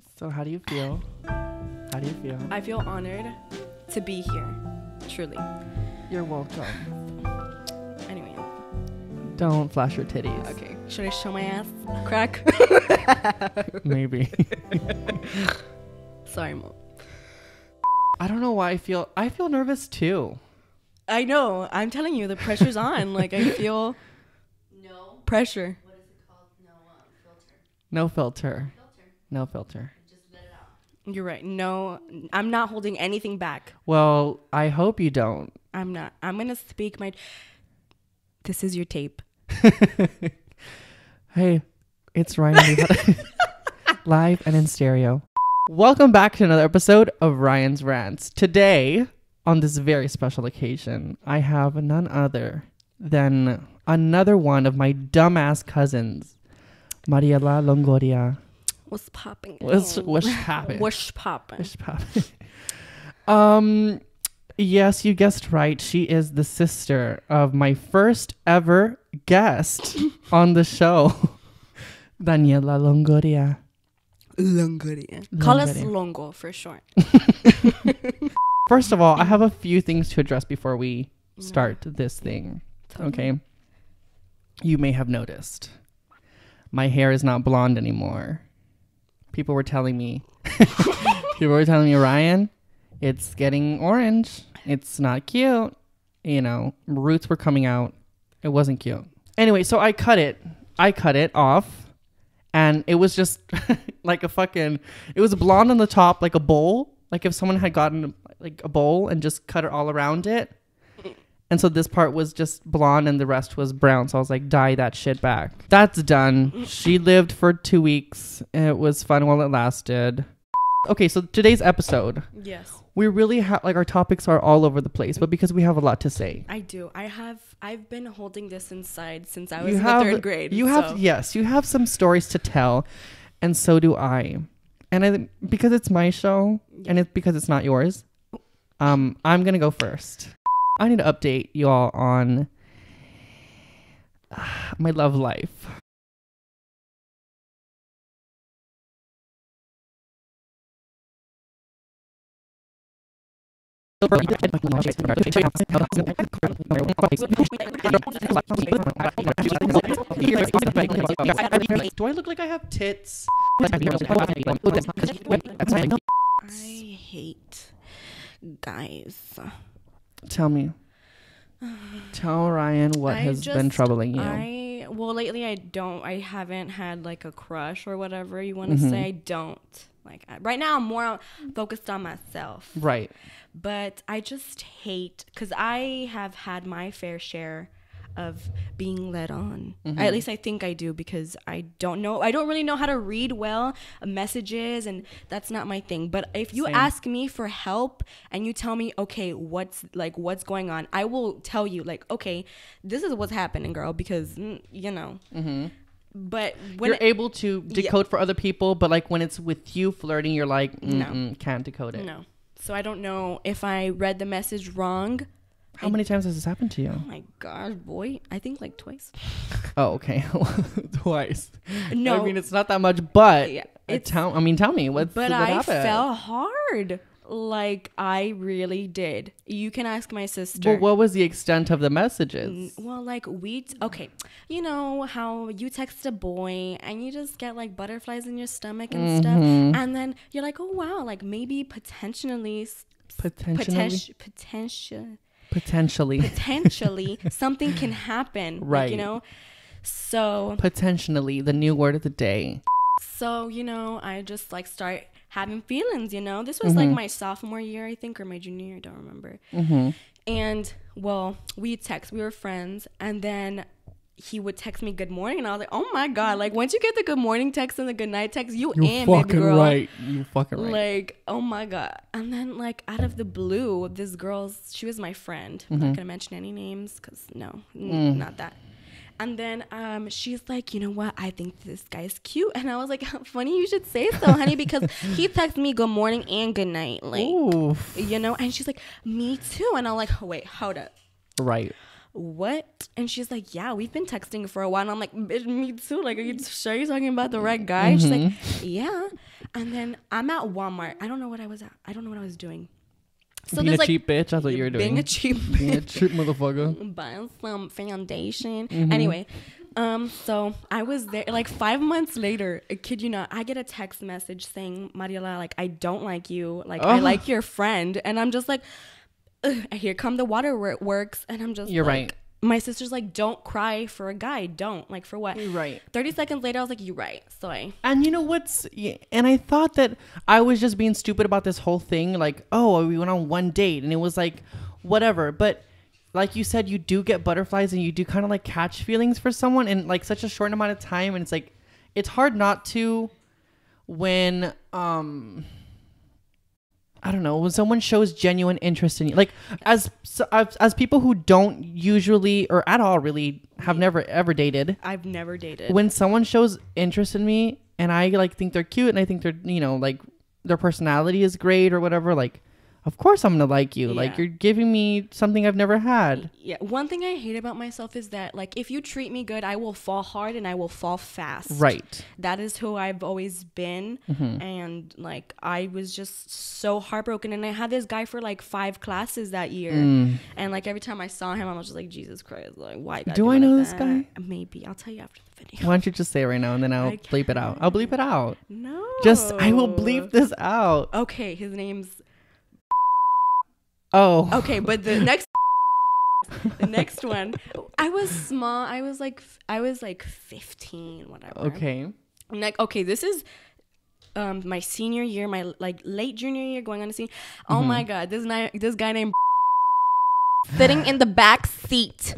So how do you feel? How do you feel? I feel honored to be here. Truly. You're welcome. Anyway. Don't flash your titties. Okay. Should I show my ass crack? Maybe. Sorry, Mom. I don't know why I feel nervous too. I know. I'm telling you, the pressure's on. Like, I feel pressure. What is it called? Filter. No filter. No filter. Just let it out. You're right. No, I'm not holding anything back. Well, I hope you don't. I'm not. I'm going to speak my... This is your tape. Hey, it's Ryan. Live and in stereo. Welcome back to another episode of Ryan's Rants. Today, on this very special occasion, I have none other than another one of my dumbass cousins, Mariela Longoria. What's popping? What's popping? What's popping? What's popping? Yes, you guessed right. She is the sister of my first ever guest on the show, Daniela Longoria. Longoria. Call us Longo for short. First of all, I have a few things to address before we start this thing. Okay. You may have noticed my hair is not blonde anymore. People were telling me, Ryan, it's getting orange. It's not cute. You know, roots were coming out. It wasn't cute. Anyway, so I cut it off. And it was just like it was blonde on the top, like a bowl. Like if someone had gotten like a bowl and just cut it all around it. And so this part was just blonde and the rest was brown. So I was like, dye that shit back. That's done. She lived for 2 weeks. It was fun while it lasted. Okay, so today's episode. Yes. We really have, like, our topics are all over the place, but because we have a lot to say. I do. I've been holding this inside since I was in the third grade. You have some stories to tell, and so do I. And because it's my show, and because it's not yours, I'm going to go first. I need to update y'all on my love life. Do I look like I have tits? I hate guys. Tell me. Tell Ryan what has been troubling you. Lately I haven't had like a crush or whatever you want to say. I don't. Like right now I'm more focused on myself. Right. But I just hate, because I have had my fair share of being led on. At least I think I do, because I don't really know how to read well messages, and that's not my thing. But if you ask me for help and you tell me, okay, what's going on, I will tell you, like, okay, this is what's happening, girl, because you know. But when you're able to decode for other people, but like when it's with you flirting, you're like, no, can't decode it. No. So I don't know if I read the message wrong. How many times has this happened to you? Oh my gosh, boy. I think like twice. Oh, okay. Twice. No. I mean, it's not that much, but tell me what happened. But I fell hard. Like, I really did. You can ask my sister. Well, what was the extent of the messages? Well, like, okay. You know how you text a boy and you just get, like, butterflies in your stomach and stuff? And then you're like, oh, wow, like, maybe potentially something can happen. Right. Like, you know? So. Potentially, the new word of the day. So, you know, I just, like, start having feelings, you know. This was like my sophomore year, I think, or my junior year, I don't remember. And well, we were friends, and then he would text me good morning, and I was like, oh my god, like once you get the good morning text and the good night text, you're in, baby girl. You fucking right. Like, oh my god. And then like out of the blue, this girl, she was my friend. I'm not gonna mention any names, because not that. And then she's like, you know what? I think this guy's cute. And I was like, funny you should say so, honey, because he texted me good morning and good night. Like, you know, and she's like, me too. And I'm like, oh, wait, hold up. Right. what? And she's like, yeah, we've been texting for a while. And I'm like, bitch, me too. Like, are you sure you're talking about the right guy? She's like, yeah. And then I'm at Walmart. I don't know what I was at. I don't know what I was doing. So being a like, cheap bitch, that's what you're doing. Being a cheap Being a cheap motherfucker. Buying some foundation. Anyway, so I was there like 5 months later. I kid you not, I get a text message saying, Mariela, like, I don't like you. Like, I like your friend. And I'm just like, ugh, here come the waterworks. And I'm just You're like, right. My sister's like, don't cry for a guy. Don't. Like, for what? You're right. 30 seconds later, I was like, you're right. So And you know what's... And I thought that I was just being stupid about this whole thing. Like, oh, we went on one date. And it was like, whatever. But like you said, you do get butterflies and you do kind of like catch feelings for someone in like such a short amount of time. And it's like, it's hard not to when... I don't know, when someone shows genuine interest in you, like as people who don't usually or at all really have never ever dated. I've never dated. When someone shows interest in me and I like think they're cute and I think they're, you know, like their personality is great or whatever, like, of course I'm going to like you. Yeah. Like, you're giving me something I've never had. Yeah. One thing I hate about myself is that, like, if you treat me good, I will fall hard and I will fall fast. Right. That is who I've always been. And, like, I was just so heartbroken. And I had this guy for, like, 5 classes that year. And, like, every time I saw him, I was just like, Jesus Christ. Like, why? Do I know this guy? Maybe. I'll tell you after the video. Why don't you just say it right now and then I'll bleep it out. I'll bleep it out. No. I will bleep this out. Okay. His name's... Oh. Okay, but the next one, I was small. I was like 15, whatever. Okay. Like, okay, this is my senior year, my like late junior year, going on to senior. Oh my God, this guy named sitting in the back seat.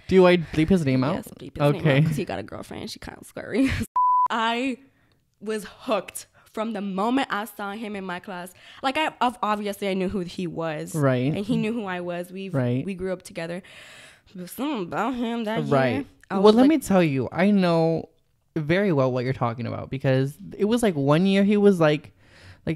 Do I bleep his name out? Yes, bleep his name out because he got a girlfriend. She kind of scary. I was hooked. From the moment I saw him in my class, like obviously I knew who he was, right? And he knew who I was. We grew up together. But something about him that right. year. Well, let me tell you, I know very well what you're talking about because it was like one year he was like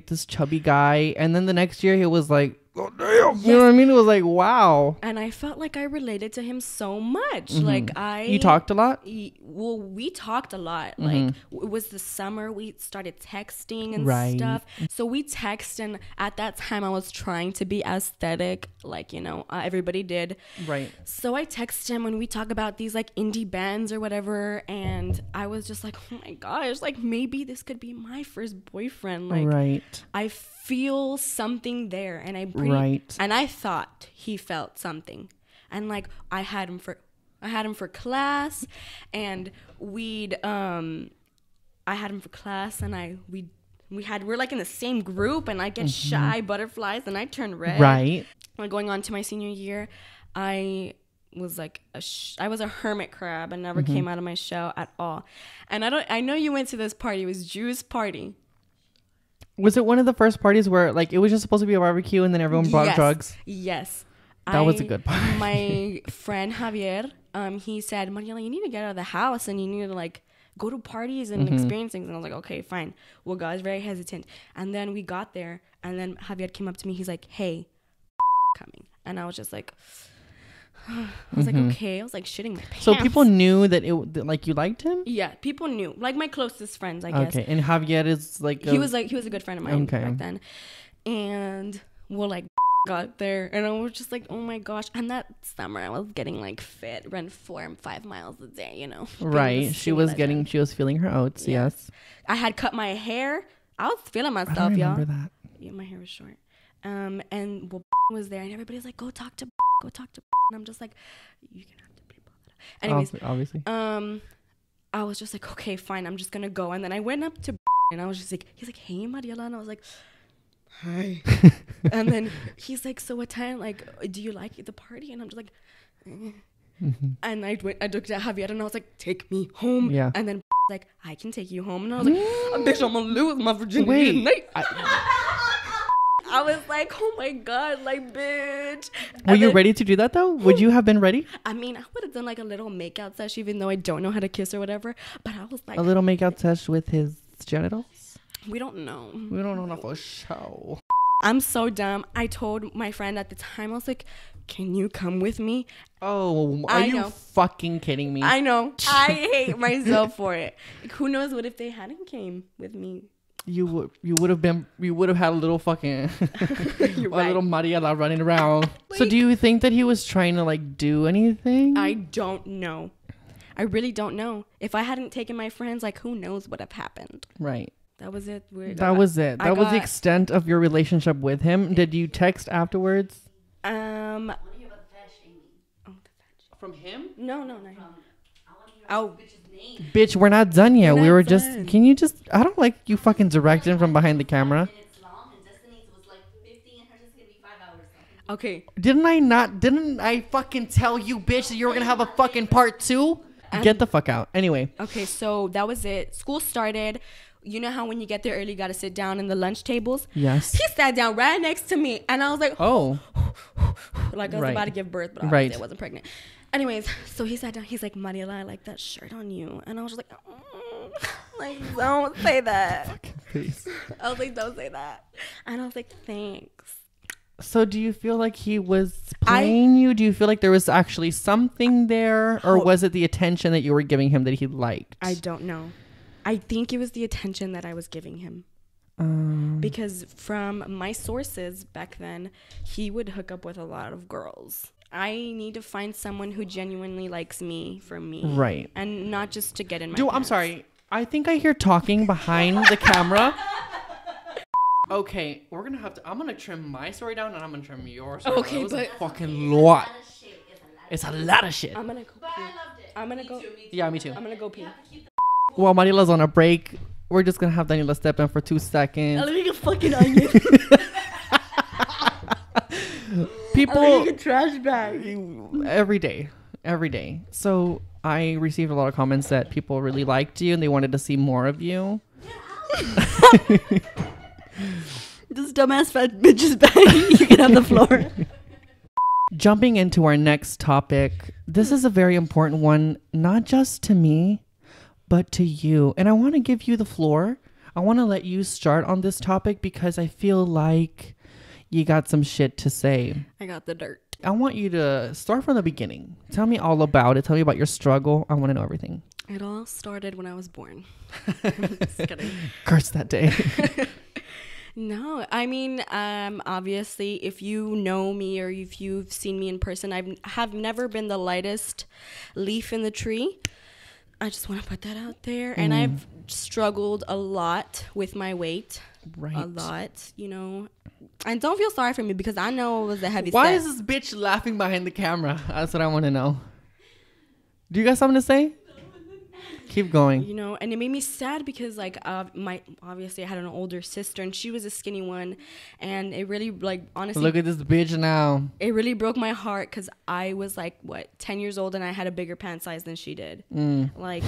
this chubby guy, and then the next year he was like, oh damn, yes. You know what I mean? It was like, wow. And I felt like I related to him so much. Like You talked a lot? Well, we talked a lot. Like it was the summer, we started texting and stuff. So we text, and at that time I was trying to be aesthetic, like, you know, everybody did. Right. So I text him when we talk about these like indie bands or whatever, and I was just like, oh my gosh, like maybe this could be my first boyfriend. Like, right. I feel something there, and and I thought he felt something, and like I had him for class, and we're like in the same group, and I get shy butterflies and I turn red. Right. Like going on to my senior year, I was like I was a hermit crab and never came out of my shell at all. And I know you went to this party. It was Drew's party. Was it one of the first parties where like it was just supposed to be a barbecue and then everyone brought drugs? Yes. That was a good part. My friend Javier, he said, Mariela, you need to get out of the house and you need to like go to parties and experience things. And I was like, okay, fine. Well, God was very hesitant. And then we got there, and then Javier came up to me. He's like, hey, coming. And I was just like, I was like, okay. I was like shitting my pants. So people knew that like you liked him? Yeah, people knew. Like my closest friends, I guess. Okay, and Javier is like he was a good friend of mine back then. And we'll like got there, and I was just like, oh my gosh. And that summer I was getting like fit, run 4 and 5 miles a day, you know. Right. She was feeling her oats. Yeah. Yes. I had cut my hair. I was feeling myself, I don't y'all. remember that. Yeah, my hair was short. And was there, and everybody's like, go talk to, and I'm just like, you're gonna have to bleep all that out. Anyways, obviously. I was just like, okay, fine, I'm just gonna go. And then I went up to and I was just like, he's like, hey, Mariela, and I was like, hi. And then he's like, so what time, like, do you like the party? And I'm just like, and I looked at Javier and I was like, take me home. Yeah. And then like, I can take you home. And I was like, bitch, I'm gonna lose my virginity tonight. I was like, oh my God, like, bitch. Were you ready to do that though? Would you have been ready? I mean, I would have done like a little makeout session, even though I don't know how to kiss or whatever. But I was like, a little makeout session with his genitals? We don't know. We don't know for sure. I'm so dumb. I told my friend at the time, I was like, can you come with me? Oh, are you fucking kidding me? I know. I hate myself for it. Like, who knows what if they hadn't came with me? You would have had a little fucking You're right. little Mariela running around. So do you think that he was trying to like do anything? I don't know. I really don't know. If I hadn't taken my friends, like, who knows what have happened? Right. That was it. That was it. That was the extent of your relationship with him. Did you text afterwards? I want to hear about the fetish, Amy. Oh, the fetch. From him? No, not him. I want to hear Oh. about the bitch's name. Bitch, we're not done yet. We're We not were done. just. Can you just? I don't like you fucking directing from behind the camera. Minutes long, and Destiny's was like 50, and hers is going to be 5 hours. Okay. Didn't I fucking tell you, bitch, that you were gonna have a fucking part 2? Get the fuck out. Anyway. Okay, so that was it. School started. You know how when you get there early, you got to sit down in the lunch tables? Yes. He sat down right next to me. And I was like, Oh. like I was Right. about to give birth, but Right. I wasn't pregnant. Anyways, so he sat down. He's like, Mariela, I like that shirt on you. And I was just like, like, don't say that. Fucking face. I was like, don't say that. And I was like, thanks. So do you feel like he was playing you? Do you feel like there was actually something there? Or was it the attention that you were giving him that he liked? I don't know. I think it was the attention that I was giving him. Because from my sources back then, he would hook up with a lot of girls. I need to find someone who genuinely likes me for me. Right. And not just to get in my I'm pants. sorry. I think I hear talking behind the camera. Okay, we're gonna have to. I'm gonna trim my story down, and I'm gonna trim yours. Okay, that was but- a fucking lot. It's a lot of shit. I'm gonna go pee. I'm gonna go. Yeah, me too. I'm gonna go pee. While Mariela's on a break, we're just gonna have Daniela step in for 2 seconds. Let me get fucking onion. People Get trash bag. every day. So I received a lot of comments that people really liked you and they wanted to see more of you. This dumbass fat bitch's bag. You can have the floor. Jumping into our next topic, this is a very important one, not just to me, but to you. And I want to give you the floor. I want to let you start on this topic because I feel like you got some shit to say. I got the dirt. I want you to start from the beginning. Tell me all about it. Tell me about your struggle. I want to know everything. It all started when I was born. Just kidding. Curse that day. No, I mean, obviously, if you know me or if you've seen me in person, I have never been the lightest leaf in the tree. I just want to put that out there. And I've struggled a lot with my weight. Right. A lot, you know. And don't feel sorry for me because I know it was a heavy Why set. is this bitch laughing behind the camera? That's what I want to know. Do you got something to say? Keep going. You know, and it made me sad because like obviously I had an older sister and she was a skinny one, and it really like honestly Look at this bitch now. it really broke my heart because I was like 10 years old and I had a bigger pant size than she did. Like,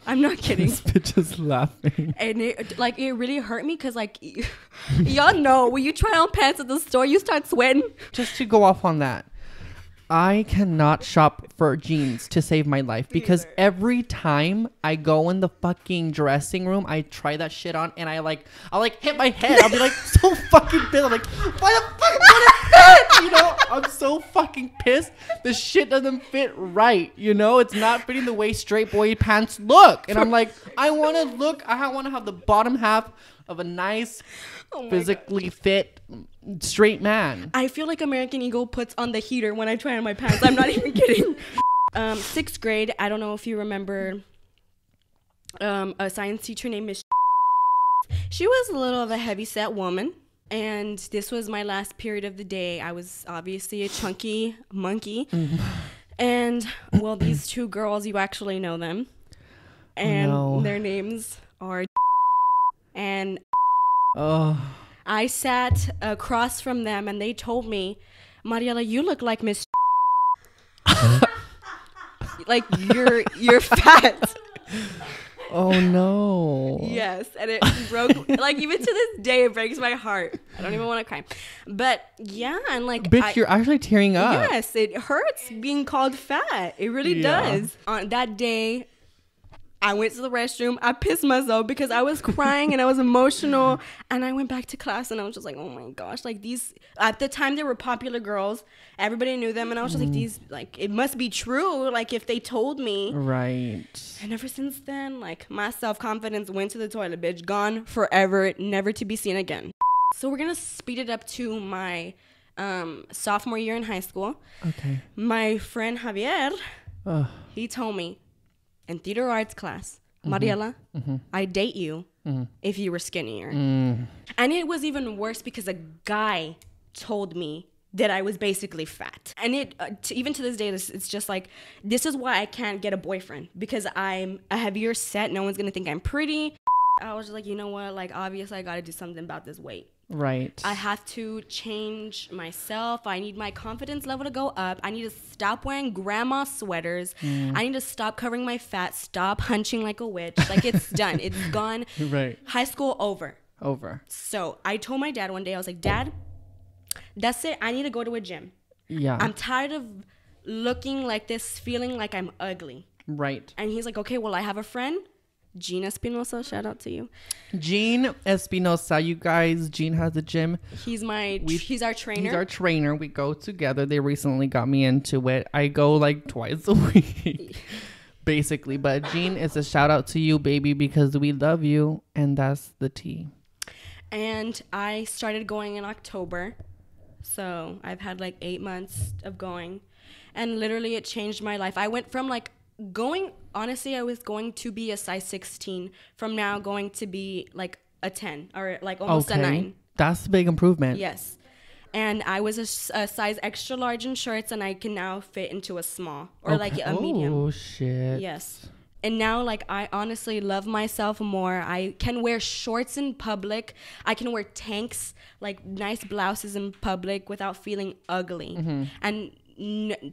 I'm not kidding. This bitch is laughing. And it really hurt me because like y'all know when you try on pants at the store you start sweating. Just to go off on that, I cannot shop for jeans to save my life because every time I go in the fucking dressing room, I try that shit on and I'll hit my head. I'll be like so fucking pissed. I'm like, why the fuck did it fit? You know, I'm so fucking pissed. The shit doesn't fit right. You know, it's not fitting the way straight boy pants look. And I'm like, I want to have the bottom half of a nice, physically fit, straight man. I feel like American Eagle puts on the heater when I try on my pants. I'm not even kidding. 6th grade, I don't know if you remember a science teacher named Miss. She was a little of a heavy-set woman, and this was my last period of the day. I was obviously a chunky monkey. And, well, these two girls, you actually know them. And their names are and I sat across from them and they told me, Mariela, you look like Miss like you're fat. Oh no. Yes, and it broke like even to this day it breaks my heart. I don't even want to cry. But yeah, and like bitch, you're actually tearing up. Yes, it hurts being called fat. It really does. On that day I went to the restroom. I pissed myself because I was crying and I was emotional. And I went back to class and I was just like, oh my gosh, like these, at the time they were popular girls. Everybody knew them. And I was just like, these, like, it must be true. Like if they told me. Right. And ever since then, like my self-confidence went to the toilet, bitch. Gone forever, never to be seen again. So we're going to speed it up to my sophomore year in high school. Okay. My friend Javier, he told me, in theater arts class, Mariela, I'd date you if you were skinnier. And it was even worse because a guy told me that I was basically fat. And it even to this day, it's just like, this is why I can't get a boyfriend, because I'm a heavier set. No one's going to think I'm pretty. I was just like, you know what? Like, obviously, I got to do something about this weight. Right. I have to change myself. I need my confidence level to go up. I need to stop wearing grandma sweaters. I need to stop covering my fat. Stop hunching like a witch. Like, it's done. It's gone. Right. High school over. Over. So I told my dad one day, I was like, Dad, that's it. I need to go to a gym. Yeah. I'm tired of looking like this, feeling like I'm ugly. Right. And he's like, okay, well, I have a friend, Gene Espinosa, shout out to you. Gene Espinosa, you guys. Gene has a gym. He's our trainer. He's our trainer. We go together. They recently got me into it. I go like twice a week, basically. But Gene, it's a shout out to you, baby, because we love you, and that's the tea. And I started going in October, so I've had like 8 months of going, and literally it changed my life. I went from like honestly, I was going to be a size 16, from now going to be like a 10 or like almost a 9. That's a big improvement. Yes. And I was a size extra large in shirts, and I can now fit into a small or like a medium. Oh, shit. Yes. And now, like, I honestly love myself more. I can wear shorts in public. I can wear tanks, like nice blouses in public without feeling ugly. And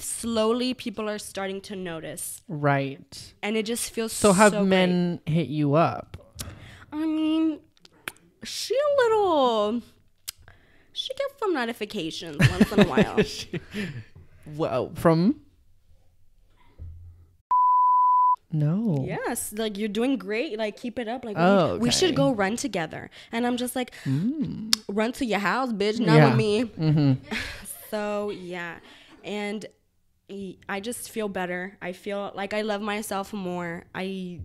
slowly people are starting to notice. Right. And it just feels so have great. Men hit you up? I mean, she gets some notifications once in a while. Well, from? No. Yes, like, you're doing great. Like, keep it up. Like, we should go run together. And I'm just like, run to your house, bitch, not with me. So, yeah. And I just feel better. I feel like I love myself more. I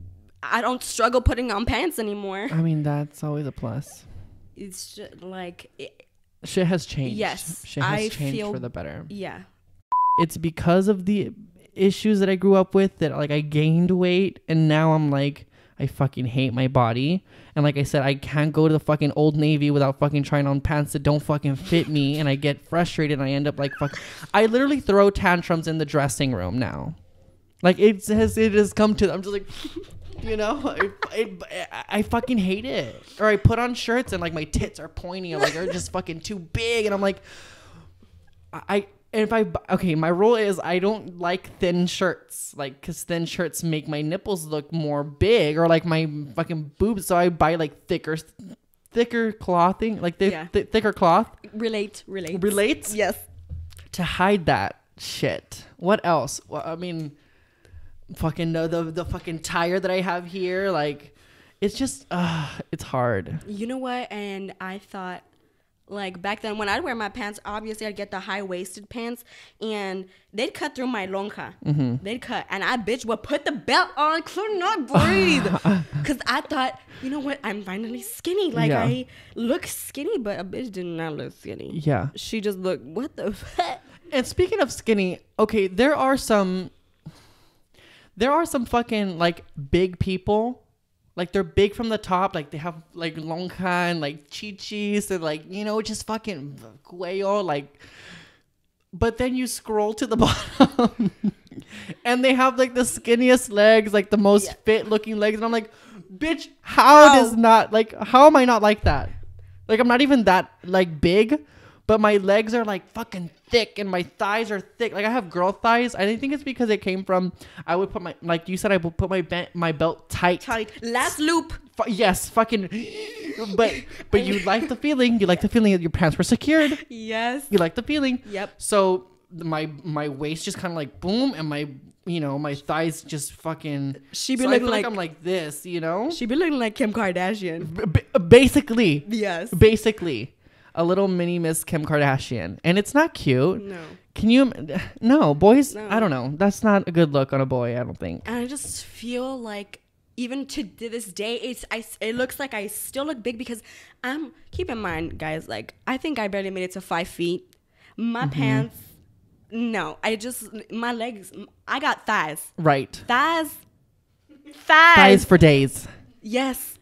don't struggle putting on pants anymore. I mean, that's always a plus. It's just like... shit has changed. Yes. Shit has changed for the better. Yeah. It's because of the issues that I grew up with that, like, I gained weight, and now I'm like, I fucking hate my body. And like I said, I can't go to the fucking Old Navy without fucking trying on pants that don't fucking fit me, and I get frustrated, and I end up like I literally throw tantrums in the dressing room now. Like, it has come to, I'm just like, you know, I fucking hate it. Or I put on shirts and like my tits are pointy, or like they're just fucking too big, and I'm like, my rule is I don't like thin shirts, like, because thin shirts make my nipples look more big, or like my fucking boobs. So I buy like thicker clothing, like thicker cloth. Relates. Yes. To hide that shit. What else? Well, I mean, fucking the fucking tire that I have here, like, it's just it's hard. You know what? And I thought, like, back then when I'd wear my pants, obviously I'd get the high-waisted pants, and they'd cut through my lonja. They'd cut, and I bitch would put the belt on, could not breathe, because I thought, you know what, I'm finally skinny. Like, I look skinny, but a bitch did not look skinny. Yeah, she just looked, what the fuck. And speaking of skinny, okay, there are some fucking like big people. Like, they're big from the top, like they have like lonja and like chichis and like, you know, just fucking cuello, like, but then you scroll to the bottom and they have like the skinniest legs, like the most fit looking legs, and I'm like, bitch, how am I not like that? Like, I'm not even that like big, but my legs are like fucking thick and my thighs are thick. Like, I have girl thighs. I think it's because it came from, I would put my, like you said, I would put my belt tight. Last loop. Yes, fucking. But you like the feeling. You like the feeling that your pants were secured. Yes. You like the feeling. Yep. So my waist just kind of like boom, and my my thighs just fucking. She be so I looking feel like I'm like this, she be looking like Kim Kardashian. Basically. Yes. Basically. A little mini Miss Kim Kardashian. And it's not cute. No. Can you? No, boys. No. I don't know. That's not a good look on a boy, I don't think. And I just feel like even to this day, it looks like I still look big because keep in mind, guys, like I think I barely made it to 5 feet. My pants, no. My legs, I got thighs. Right. Thighs. Thighs for days. Yes.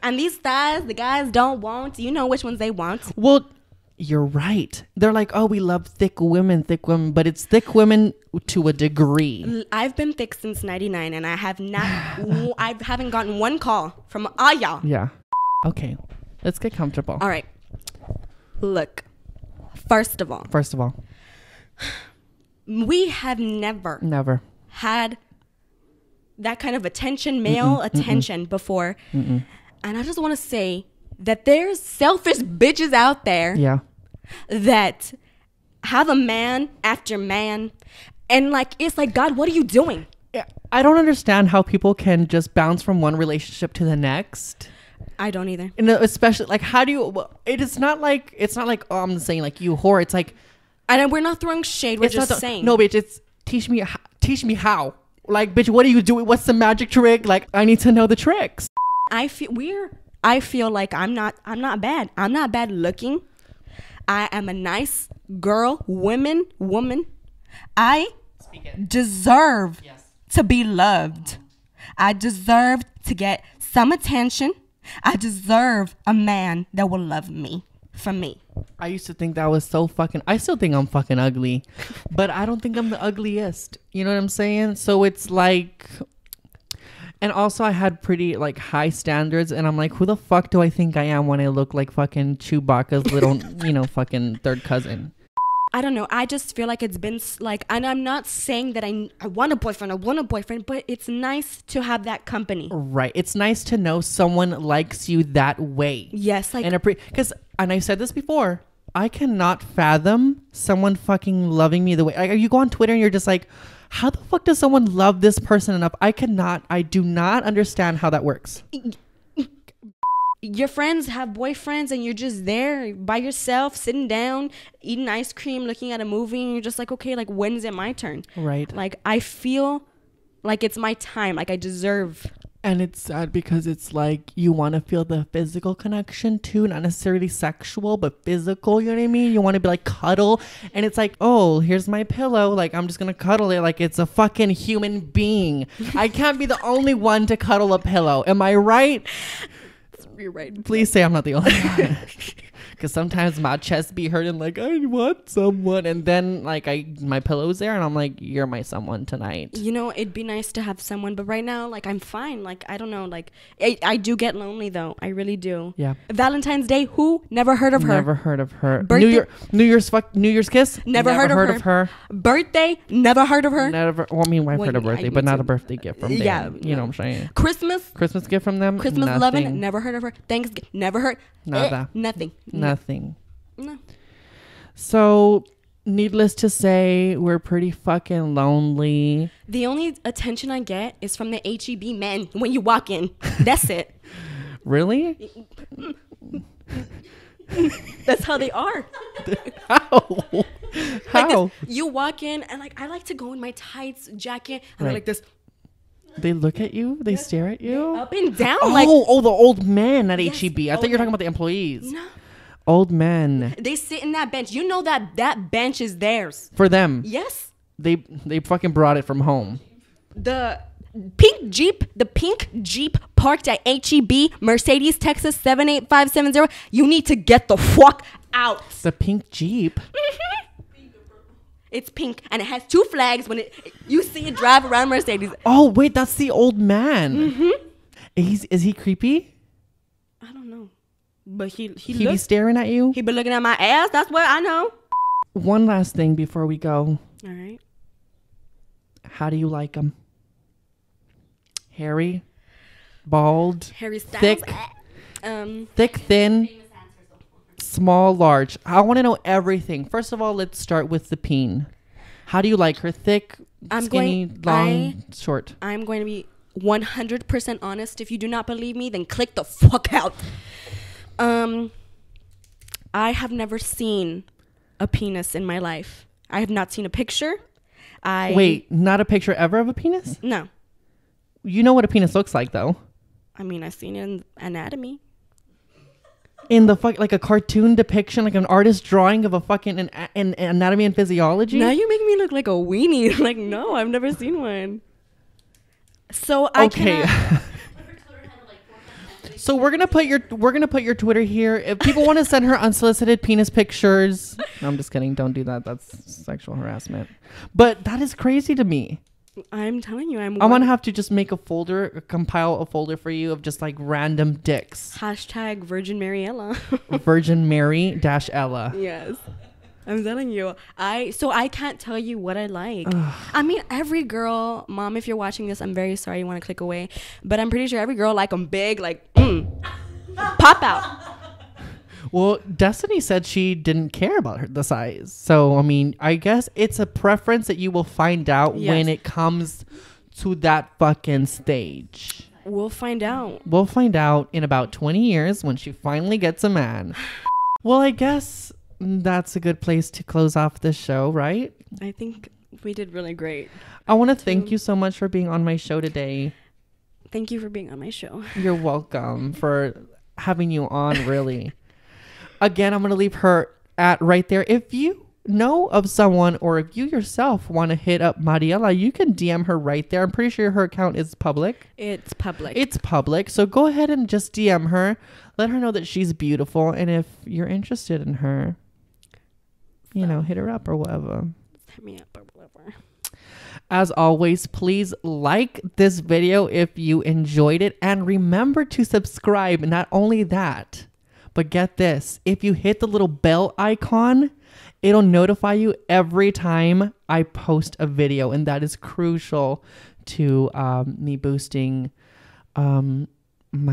And these thighs, the guys don't want. You know which ones they want. Well, you're right. They're like, oh, we love thick women, but it's thick women to a degree. I've been thick since 99 and I haven't gotten one call from all y'all. Yeah. Okay. Let's get comfortable. All right. Look, first of all, we have never had that kind of attention, male attention before. And I just want to say that there's selfish bitches out there. Yeah. That have a man after man, and like it's like, God, what are you doing? Yeah, I don't understand how people can just bounce from one relationship to the next. I don't either. And especially like, how do you? It's not like oh, I'm saying like you whore. It's like, and we're not throwing shade. We're just saying. No, bitch. It's teach me how. Like, bitch, what are you doing? What's the magic trick? Like, I need to know the tricks. I feel like I'm not bad. I'm not bad looking. I am a nice girl, woman. I deserve to be loved. I deserve to get some attention. I deserve a man that will love me for me. I used to think that was so fucking. I still think I'm fucking ugly, but I don't think I'm the ugliest. You know what I'm saying? So it's like. And also I had pretty like high standards and I'm like, who the fuck do I think I am when I look like fucking Chewbacca's little, fucking third cousin? I don't know. I just feel like it's been like, and I'm not saying that I want a boyfriend, but it's nice to have that company. Right. It's nice to know someone likes you that way. Yes. Like, and I've said this before, I cannot fathom someone fucking loving me the way, like you go on Twitter and you're just like, how the fuck does someone love this person enough? I do not understand how that works. Your friends have boyfriends and you're just there by yourself, sitting down, eating ice cream, looking at a movie, and you're just like, okay, like when's it my turn? Right. Like I feel like it's my time, like I deserve. And it's sad because it's like you want to feel the physical connection too, not necessarily sexual, but physical. You know what I mean? You want to be like cuddle, and it's like, oh, here's my pillow. Like I'm just gonna cuddle it like it's a fucking human being. I can't be the only one to cuddle a pillow. Am I right? You're right. Please say I'm not the only one. Because sometimes my chest be hurting like I want someone, and then like my pillow's there and I'm like, you're my someone tonight. You know, it'd be nice to have someone, but right now like I'm fine. Like I don't know, like I do get lonely though. I really do. Yeah. Valentine's Day, who? Never heard of her. Never heard of her. Birthday? New Year's kiss? Never heard of her. Birthday? Never heard of her. Never. Well, I mean, I've heard of birthday, but not a birthday gift from them. Yeah, you know what I'm saying. Christmas gift from them. Christmas nothing. loving. Never heard of her. Thanksgiving. Never heard. Nada. Nothing. Nothing. No. So, needless to say, we're pretty fucking lonely. The only attention I get is from the HEB men when you walk in. That's it. Really? That's how they are. How? How? Like you walk in and like I like to go in my tights jacket and right. I like this. They look at you. They stare at you. Up and down. Oh, the old men at Yes, HEB. I thought you were talking about the employees. No. Old men. They sit in that bench. You know that bench is theirs. For them. Yes. They fucking brought it from home. The pink Jeep parked at HEB, Mercedes, Texas 78570. You need to get the fuck out. The pink Jeep. It's pink and it has 2 flags when you see it drive around Mercedes. Oh wait, that's the old man. Mm-hmm. Is he creepy? I don't know, but he be staring at you. He be looking at my ass. That's what I know. One last thing before we go. All right. How do you like him? Hairy, bald, Harry Styles. thick, thin, small, large. I want to know everything. First of all, let's start with the peen. How do you like her? Thick, skinny, long, short? I'm going to be 100% honest. If you do not believe me, then click the fuck out. I have never seen a penis in my life. I have not seen a picture. Wait, not a picture ever of a penis? No. You know what a penis looks like, though. I mean, I've seen it in anatomy. In the like a cartoon depiction, like an artist drawing of a fucking in anatomy and physiology. Now you make me look like a weenie. Like, no, I've never seen one. So I cannot. So we're gonna put your Twitter here. If people want to send her unsolicited penis pictures, no, I'm just kidding. Don't do that. That's sexual harassment. But that is crazy to me. I'm telling you, I'm gonna have to just make a folder, compile a folder for you of just like random dicks. Hashtag Virgin Mariela. Virgin Mary -Ella. Yes. I'm telling you. I can't tell you what I like. I mean, every girl, Mom, if you're watching this, I'm very sorry you want to click away. But I'm pretty sure every girl like them big, like, pop out. Well, Destiny said she didn't care about the size. So, I mean, I guess it's a preference that you will find out when it comes to that fucking stage. We'll find out. We'll find out in about 20 years when she finally gets a man. Well, I guess that's a good place to close off this show, right? I think we did really great. I want to thank you so much for being on my show today. Thank you for being on my show. You're welcome for having you on, really. Again, I'm going to leave her at right there. If you know of someone or if you yourself want to hit up Mariela, you can DM her right there. I'm pretty sure her account is public. It's public. It's public. So go ahead and just DM her. Let her know that she's beautiful. And if you're interested in her, you know, hit her up or whatever. Hit me up or whatever. As always, please like this video if you enjoyed it. And remember to subscribe. Not only that, but get this, if you hit the little bell icon, it'll notify you every time I post a video. And that is crucial to me boosting my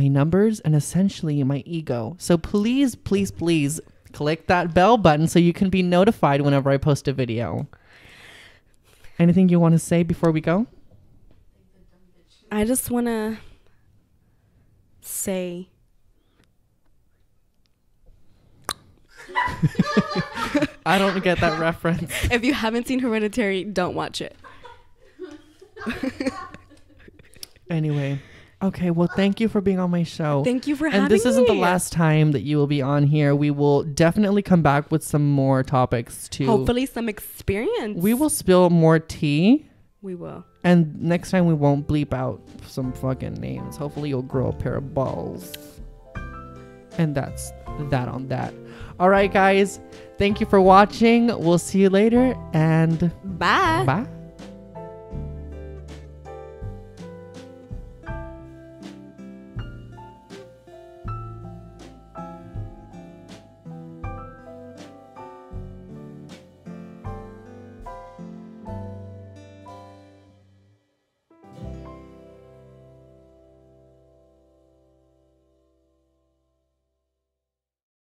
numbers and essentially my ego. So please, please, please click that bell button so you can be notified whenever I post a video. Anything you want to say before we go? I just want to say... I don't get that reference. If you haven't seen Hereditary, don't watch it. Anyway, okay, well, thank you for being on my show. Thank you for having me. And this isn't the last time that you will be on here. We will definitely come back with some more topics too. Hopefully some experience. We will spill more tea. We will. And next time we won't bleep out some fucking names. Hopefully you'll grow a pair of balls. And that's that on that. All right, guys. Thank you for watching. We'll see you later. And bye. Bye.